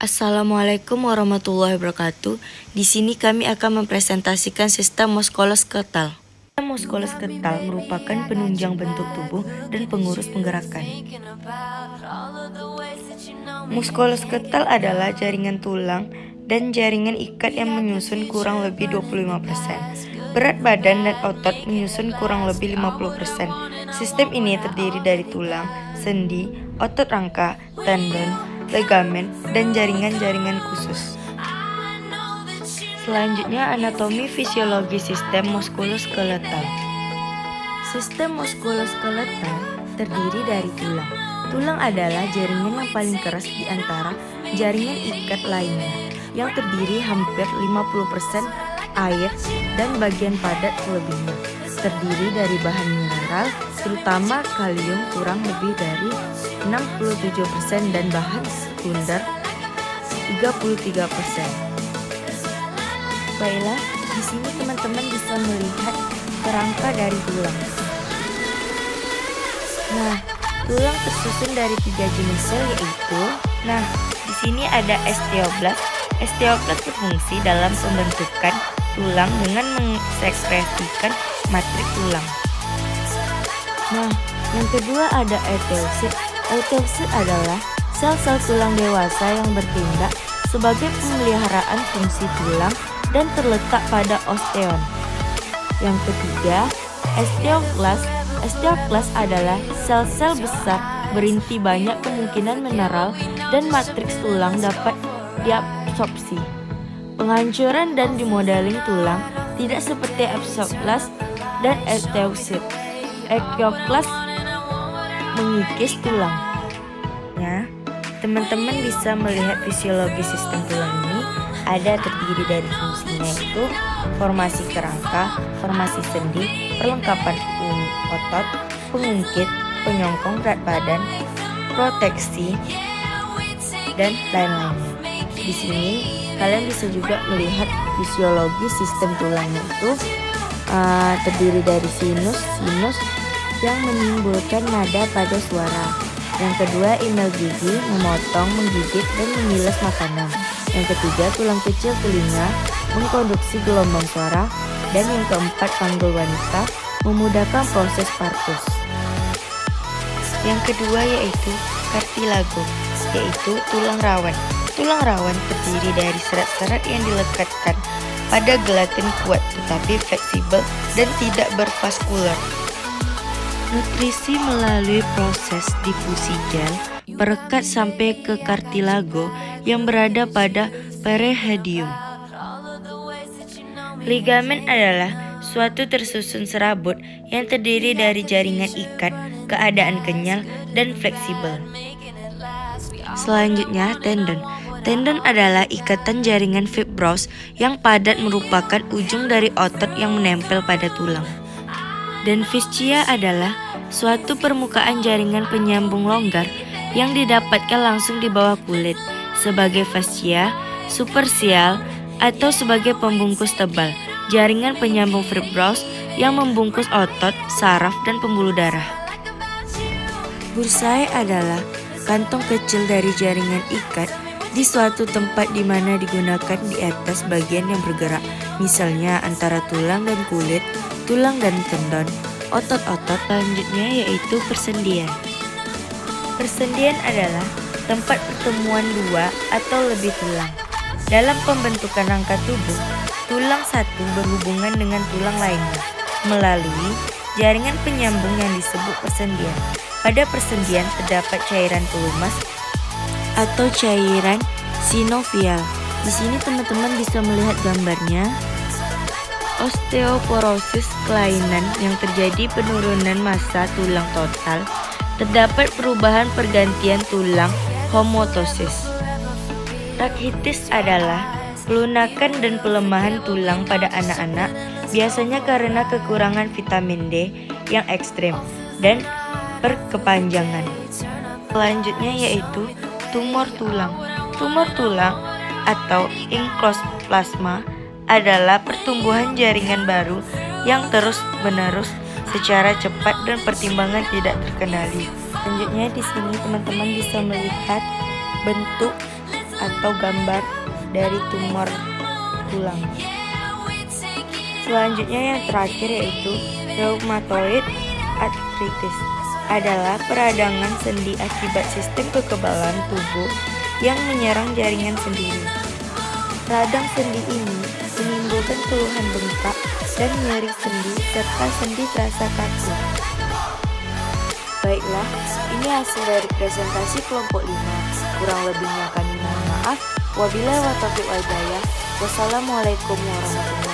Assalamualaikum warahmatullahi wabarakatuh. Di sini kami akan mempresentasikan sistem muskuloskeletal. Sistem muskuloskeletal merupakan penunjang bentuk tubuh dan pengurus penggerakan. Muskuloskeletal adalah jaringan tulang dan jaringan ikat yang menyusun kurang lebih 25%. Berat badan dan otot menyusun kurang lebih 50%. Sistem ini terdiri dari tulang, sendi, otot rangka, tendon, ligamen, dan jaringan-jaringan khusus. Selanjutnya, anatomi fisiologi sistem muskuloskeletal. Sistem muskuloskeletal terdiri dari tulang. Tulang adalah jaringan yang paling keras di antara jaringan ikat lainnya, yang terdiri hampir 50% air dan bagian padat selebihnya. Terdiri dari bahan mineral, terutama kalium kurang lebih dari 67% dan bahan sekunder 33%. Baiklah, di sini teman-teman bisa melihat kerangka dari tulang. Nah, tulang tersusun dari 3 jenis sel yaitu, di sini ada osteoblast. Osteoblast berfungsi dalam pembentukan tulang dengan mensekresikan matriks tulang. Yang kedua ada euterosit. Euterosit adalah sel-sel tulang dewasa yang bertindak sebagai pemeliharaan fungsi tulang dan terletak pada osteon. Yang ketiga, osteoklast. Osteoklast adalah sel-sel besar berinti banyak, kemungkinan mineral dan matriks tulang dapat diabsorpsi. Penghancuran dan demodeling tulang tidak seperti osteoblast dan euterosit. Osteoklast mengikis tulang. Teman-teman bisa melihat fisiologi sistem tulang ini ada terdiri dari fungsinya yaitu formasi kerangka, formasi sendi, perlengkapan otot, pengungkit, penyongkong berat badan, proteksi, dan lain-lainnya. Di sini kalian bisa juga melihat fisiologi sistem tulangnya itu terdiri dari sinus yang menimbulkan nada pada suara. Yang kedua, inel gigi, memotong, menggigit, dan mengilas makanan. Yang ketiga, tulang kecil telinga, mengkonduksi gelombang suara. Dan yang keempat, panggul wanita, memudahkan proses partus. Yang kedua yaitu kartilago, yaitu tulang rawan. Tulang rawan terdiri dari serat-serat yang dilekatkan pada gelatin kuat tetapi fleksibel dan tidak bervaskular. Nutrisi melalui proses difusi gel perekat sampai ke kartilago yang berada pada periheadium. Ligamen adalah suatu tersusun serabut yang terdiri dari jaringan ikat, keadaan kenyal, dan fleksibel. Selanjutnya, tendon. Tendon adalah ikatan jaringan fibros yang padat merupakan ujung dari otot yang menempel pada tulang. Dan fascia adalah suatu permukaan jaringan penyambung longgar yang didapatkan langsung di bawah kulit sebagai fascia superficial atau sebagai pembungkus tebal, jaringan penyambung fibros yang membungkus otot, saraf, dan pembuluh darah. Bursae adalah kantong kecil dari jaringan ikat di suatu tempat di mana digunakan di atas bagian yang bergerak, misalnya antara tulang dan kulit, tulang dan tendon, otot-otot. Selanjutnya yaitu persendian. Persendian adalah tempat pertemuan dua atau lebih tulang. Dalam pembentukan rangka tubuh, tulang satu berhubungan dengan tulang lainnya melalui jaringan penyambung yang disebut persendian. Pada persendian terdapat cairan pelumas atau cairan sinovial. Di sini teman-teman bisa melihat gambarnya. Osteoporosis kelainan yang terjadi penurunan massa tulang total. Terdapat perubahan pergantian tulang homotosis. Rakitis adalah pelunakan dan pelemahan tulang pada anak-anak, biasanya karena kekurangan vitamin D yang ekstrem dan berkepanjangan. Selanjutnya yaitu tumor tulang. Tumor tulang atau angioplasma adalah pertumbuhan jaringan baru yang terus-menerus secara cepat dan pertimbangan tidak terkendali. Selanjutnya di sini teman-teman bisa melihat bentuk atau gambar dari tumor tulang. Selanjutnya yang terakhir yaitu rheumatoid arthritis adalah peradangan sendi akibat sistem kekebalan tubuh yang menyerang jaringan sendi. Radang sendi ini menimbulkan keluhan bengkak dan nyeri sendi serta sendi terasa kaku. Baiklah, ini hasil dari presentasi kelompok 5. Kurang lebihnya kami mohon maaf. Wabillahi wa taufiq wal hidayah. Wassalamualaikum warahmatullahi wabarakatuh.